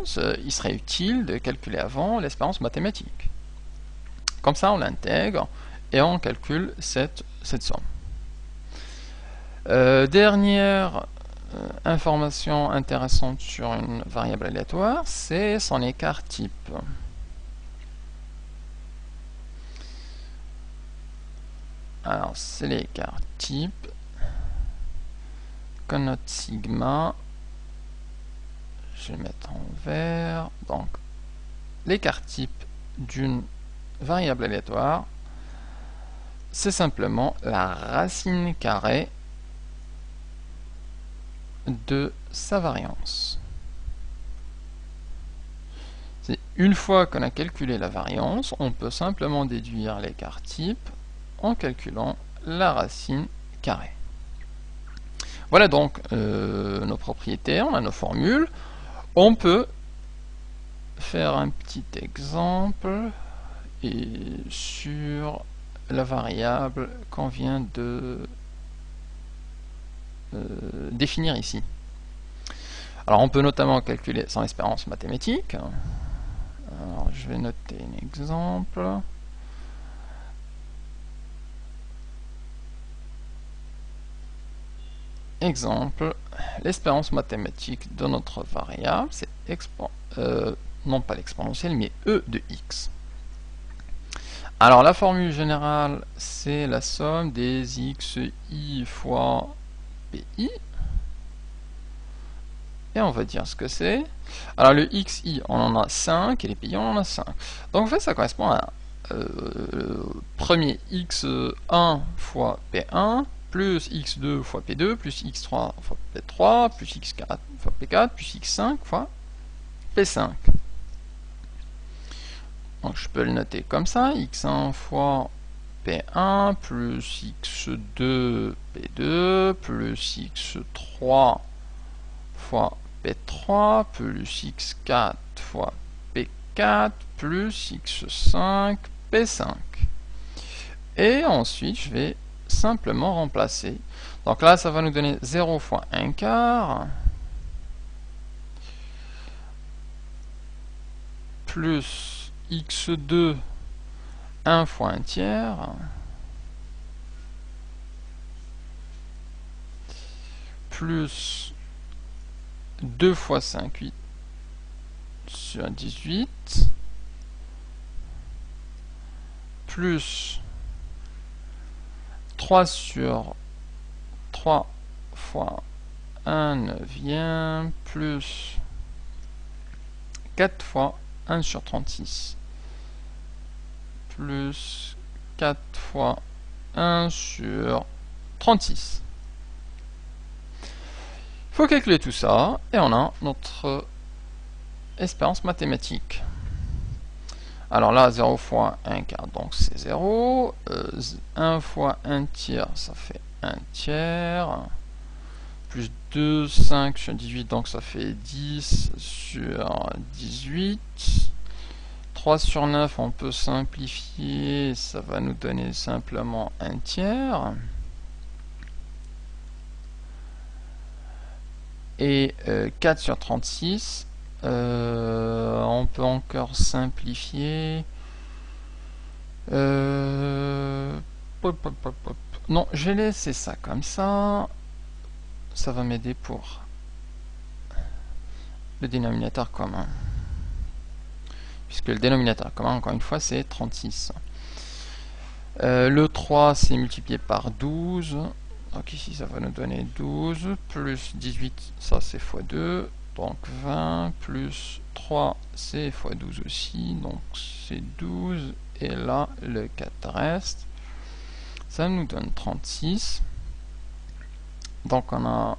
variance, il serait utile de calculer avant l'espérance mathématique. Comme ça, on l'intègre et on calcule cette somme. Dernière information intéressante sur une variable aléatoire, c'est son écart type. Alors, c'est l'écart type qu'on note sigma. Je vais le mettre en vert. Donc, l'écart type d'une variable aléatoire, c'est simplement la racine carrée de sa variance. Une fois qu'on a calculé la variance, on peut simplement déduire l'écart type en calculant la racine carrée. Voilà donc nos propriétés, on a nos formules. On peut faire un petit exemple sur la variable qu'on vient de définir ici. Alors on peut notamment calculer son espérance mathématique. Alors je vais noter un exemple. Exemple, l'espérance mathématique de notre variable, c'est non pas l'exponentielle, mais e de x. Alors la formule générale, c'est la somme des xi fois pi. Et on va dire ce que c'est. Alors le xi, on en a 5, et les pi, on en a 5. Donc en fait, ça correspond à premier x1 fois p1, plus x2 fois p2, plus x3 fois p3, plus x4 fois p4, plus x5 fois p5. Donc je peux le noter comme ça, x1 fois p1, plus x2 p2, plus x3 fois p3, plus x4 fois p4, plus x5 p5. Et ensuite, je vais simplement remplacer. Donc là, ça va nous donner 0 fois 1 quart, plus x2, 1 fois 1 tiers, plus 2 fois 5, 8 sur 18, plus 3 sur 3 fois 1 neuvième, plus 4 fois 1 sur 36, plus 4 fois 1 sur 36. Il faut calculer tout ça, et on a notre espérance mathématique. Alors là, 0 fois 1 quart, donc c'est 0. 1 fois 1 tiers, ça fait 1 tiers. Plus 2, 5 sur 18, donc ça fait 10 sur 18. 3 sur 9, on peut simplifier, ça va nous donner simplement 1 tiers. Et 4 sur 36, on peut encore simplifier. Non, je vais laisser ça comme ça. Ça va m'aider pour le dénominateur commun. Puisque le dénominateur commun, encore une fois, c'est 36. Le 3, c'est multiplié par 12. Donc ici, ça va nous donner 12, plus 18, ça c'est x2, donc 20, plus 3, c'est x12 aussi, donc c'est 12, et là, le 4 reste. Ça nous donne 36. Donc on a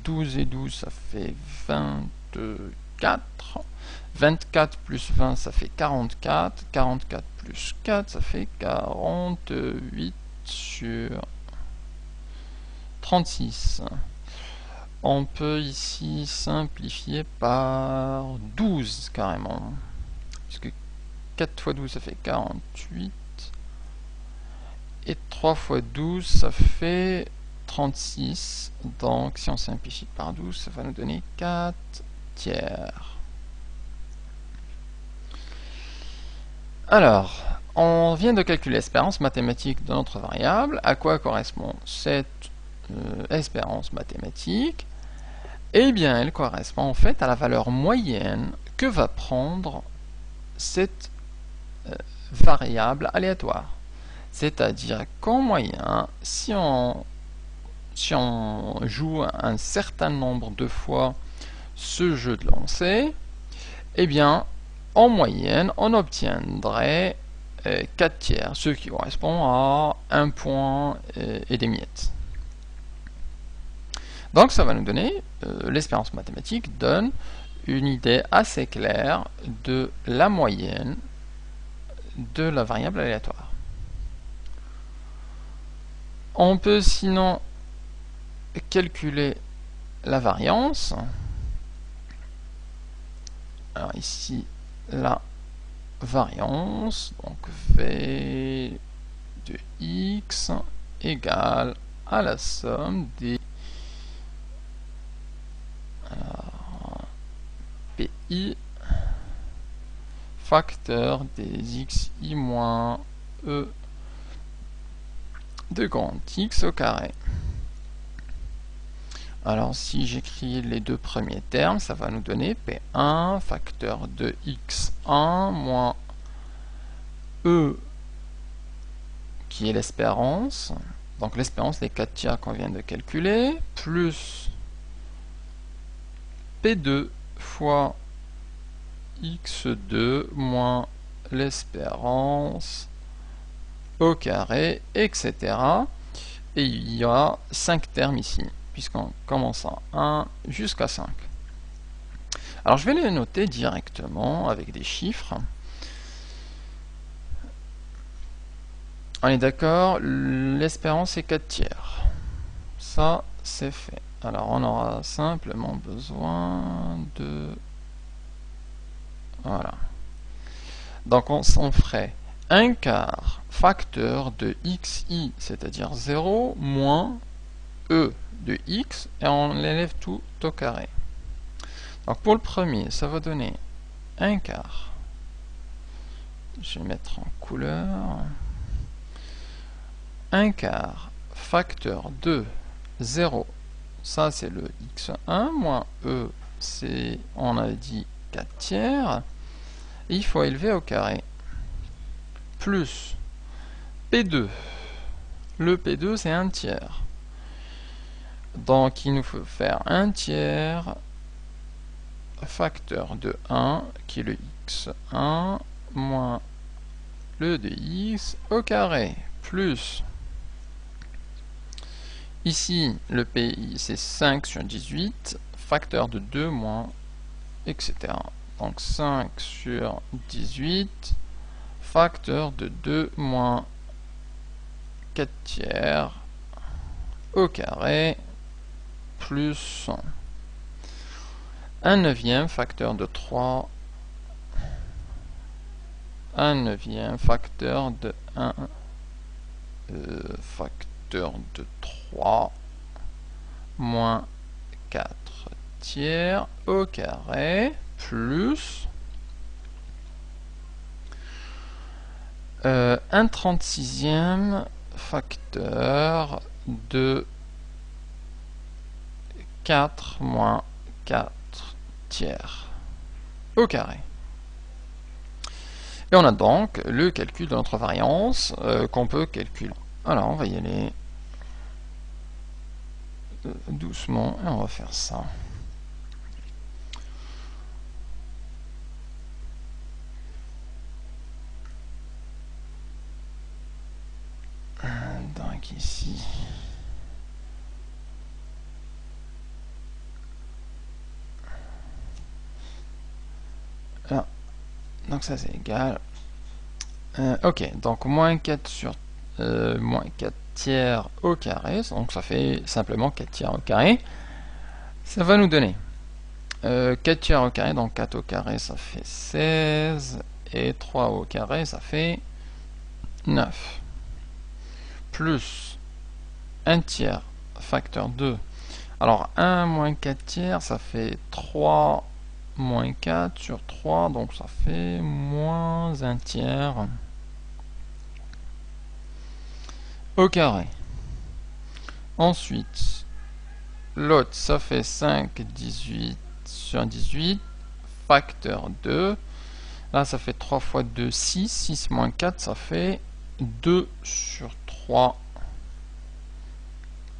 12 et 12, ça fait 24. 24 plus 20, ça fait 44. 44 plus 4, ça fait 48 sur 36. On peut ici simplifier par 12 carrément. Puisque 4 fois 12, ça fait 48. Et 3 fois 12, ça fait 36. Donc si on simplifie par 12, ça va nous donner 4 tiers. Alors, on vient de calculer l'espérance mathématique de notre variable. À quoi correspond cette espérance mathématique? Eh bien, elle correspond en fait à la valeur moyenne que va prendre cette variable aléatoire. C'est-à-dire qu'en moyenne, si on joue un certain nombre de fois ce jeu de lancer, eh bien, en moyenne, on obtiendrait 4 tiers, ce qui correspond à 1 point et des miettes. Donc ça va nous donner, l'espérance mathématique donne une idée assez claire de la moyenne de la variable aléatoire. On peut sinon calculer la variance. Alors ici, la variance, donc V de x égale à la somme des PI facteur des xi moins e de grand X au carré. Alors si j'écris les deux premiers termes, ça va nous donner P1 facteur de x1 moins E qui est l'espérance, donc l'espérance des 4 tiers qu'on vient de calculer, plus P2 fois x2 moins l'espérance au carré, etc. Et il y a 5 termes ici, puisqu'on commence à 1 jusqu'à 5. Alors je vais les noter directement avec des chiffres. On est d'accord, l'espérance est 4 tiers. Ça, c'est fait. Alors on aura simplement besoin de... Voilà. Donc on s'en ferait 1 quart facteur de xi, c'est-à-dire 0, moins e de x, et on l'élève tout au carré. Donc pour le premier, ça va donner 1 quart. Je vais mettre en couleur. 1 quart facteur de 0, ça c'est le x1, moins e, c'est, on a dit 4 tiers, et il faut élever au carré, plus P2, le P2 c'est 1 tiers, donc il nous faut faire 1 tiers facteur de 1, qui est le x1, moins le de x au carré, plus, ici le PI c'est 5 sur 18, facteur de 2 moins, etc. Donc 5 sur 18, facteur de 2 moins 4 tiers au carré, plus 1 neuvième facteur de 3, 1 neuvième facteur de 1, facteur de 3, moins 4 tiers au carré, plus 1 36e facteur de 4 moins 4 tiers au carré. Et on a donc le calcul de notre variance qu'on peut calculer. Alors on va y aller doucement et on va faire ça. Donc ici, là, donc ça c'est égal. Ok, donc moins 4 sur moins 4 tiers au carré, donc ça fait simplement 4 tiers au carré. Ça va nous donner 4 tiers au carré, donc 4 au carré ça fait 16, et 3 au carré ça fait 9. Plus 1 tiers facteur 2. Alors 1 moins 4 tiers ça fait 3 moins 4 sur 3, donc ça fait moins 1 tiers au carré. Ensuite, l'autre, ça fait 5, 18 sur 18, facteur 2. Là, ça fait 3 fois 2, 6. 6 moins 4, ça fait 2 sur 3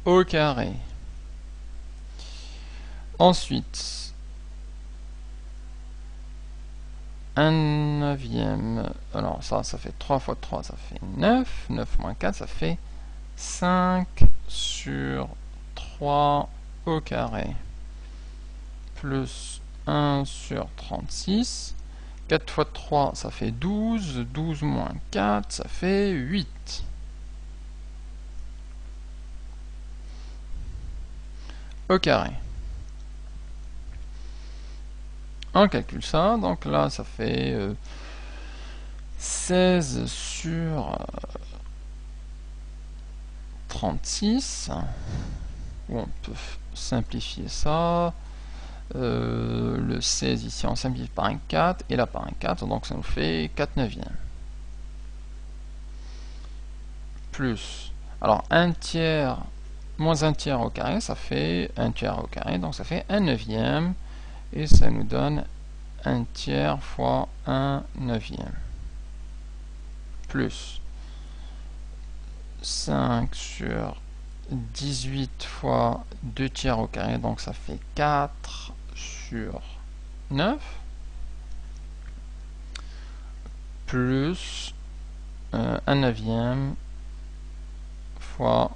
au carré. Ensuite, 1 neuvième. Alors ça fait 3 fois 3, ça fait 9. 9 moins 4, ça fait 5 sur 3 au carré. Plus 1 sur 36. 4 fois 3, ça fait 12. 12 moins 4, ça fait 8. Au carré. On calcule ça, donc là ça fait 16 sur 36. On peut simplifier ça. Le 16 ici on simplifie par un 4 et là par un 4, donc ça nous fait 4 neuvièmes. Plus, alors 1 tiers moins 1 tiers au carré, ça fait 1 tiers au carré, donc ça fait 1 neuvième. Et ça nous donne 1 tiers fois 1 neuvième. Plus 5 sur 18 fois 2 tiers au carré, donc ça fait 4 sur 9. Plus 1 neuvième fois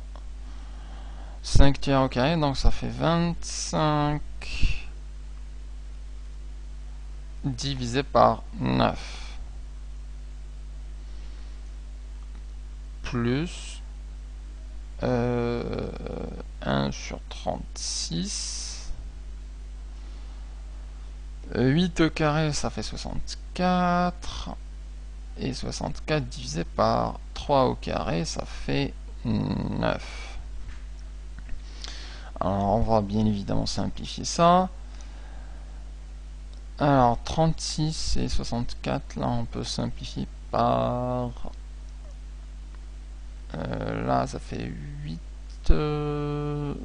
5 tiers au carré, donc ça fait 25 divisé par 9. Plus 1 sur 36. 8 au carré, ça fait 64. Et 64 divisé par 3 au carré, ça fait 9. Alors on va bien évidemment simplifier ça. Alors 36 et 64, là on peut simplifier par... là ça fait 8. On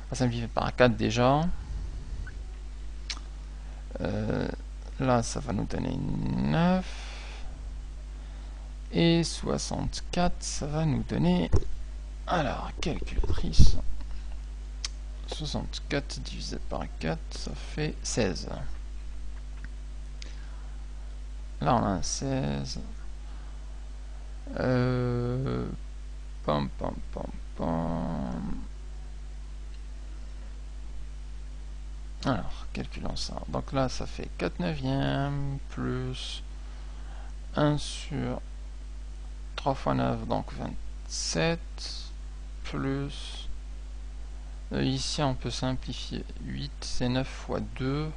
va simplifier par 4 déjà. Là ça va nous donner 9. Et 64, ça va nous donner... Alors, calculatrice. 64 divisé par 4, ça fait 16. Là, on a un 16. Pam, pam, pam, pam. Alors, calculons ça. Donc là, ça fait 4 neuvièmes plus 1 sur 3 fois 9, donc 27, plus... ici, on peut simplifier. 8, c'est 9 fois 2.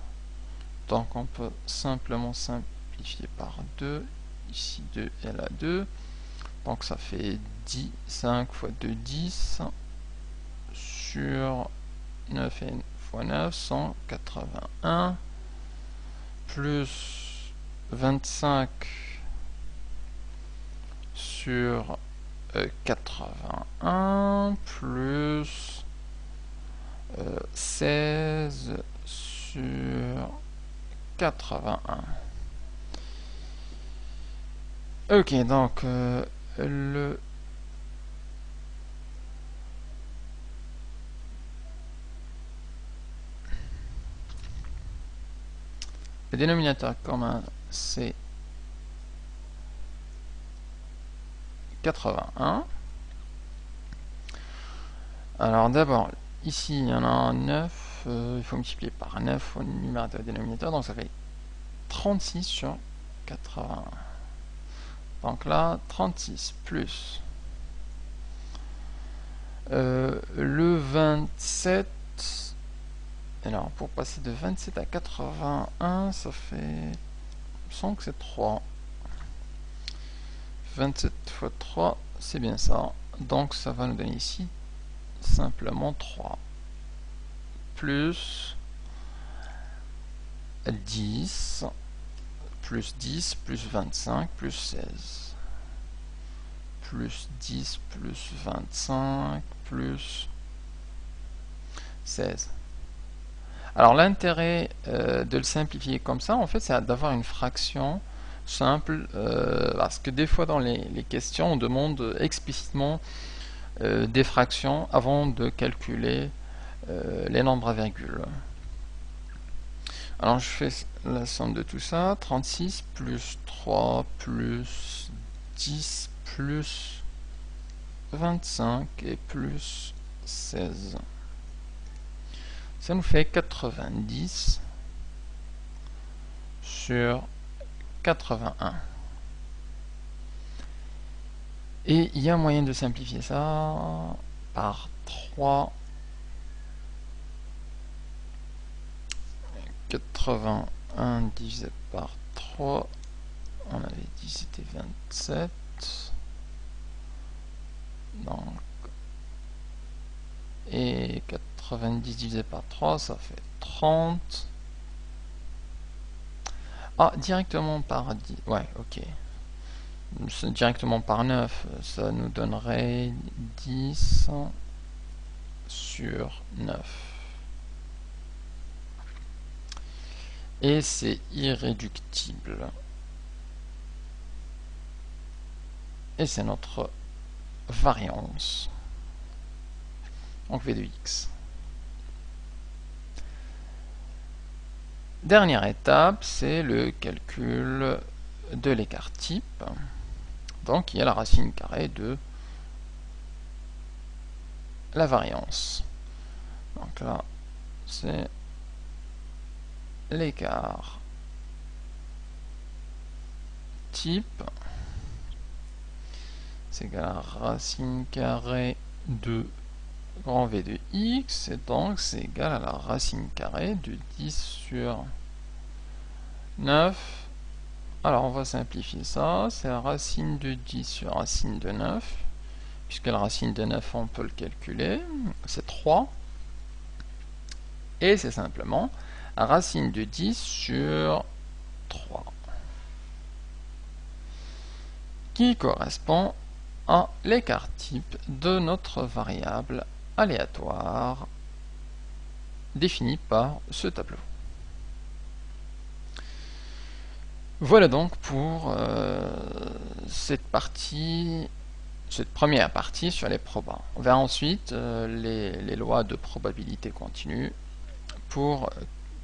Donc, on peut simplement simplifier par 2. Ici, 2 et là 2. Donc, ça fait 10. 5 fois 2, 10. Sur 9 fois 9, 181. Plus 25 sur 81. Plus 16 sur 81. Ok, donc le dénominateur commun, c'est 81. Alors d'abord, ici il y en a 9, il faut multiplier par 9 au numérateur et dénominateur, donc ça fait 36 sur 81. Donc là, 36 plus le 27. Alors pour passer de 27 à 81, ça fait... Je sens que c'est 3. 27 fois 3, c'est bien ça. Donc ça va nous donner ici simplement 3. Plus 10, plus 10, plus 25, plus 16. Plus 10, plus 25, plus 16. Alors l'intérêt de le simplifier comme ça, en fait, c'est d'avoir une fraction simple, parce que des fois dans les questions, on demande explicitement des fractions avant de calculer les nombres à virgule. Alors je fais la somme de tout ça, 36 plus 3 plus 10 plus 25 et plus 16. Ça nous fait 90 sur 81. Et il y a un moyen de simplifier ça par 3. 81 divisé par 3, on avait dit c'était 27. Donc, et 90 divisé par 3, ça fait 30. Ah, directement par 10. Ouais, ok. Directement par 9, ça nous donnerait 10 sur 9. Et c'est irréductible. Et c'est notre variance. Donc V de x. Dernière étape, c'est le calcul de l'écart type. Donc il y a la racine carrée de la variance. Donc là, c'est l'écart type, c'est égal à racine carrée de grand V de x, et donc c'est égal à la racine carrée de 10 sur 9. Alors on va simplifier ça, c'est la racine de 10 sur racine de 9, puisque la racine de 9 on peut le calculer, c'est 3, et c'est simplement racine de 10 sur 3, qui correspond à l'écart type de notre variable aléatoire définie par ce tableau. Voilà donc pour cette première partie sur les probas. On verra ensuite les lois de probabilité continue pour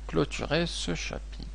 clôturer ce chapitre.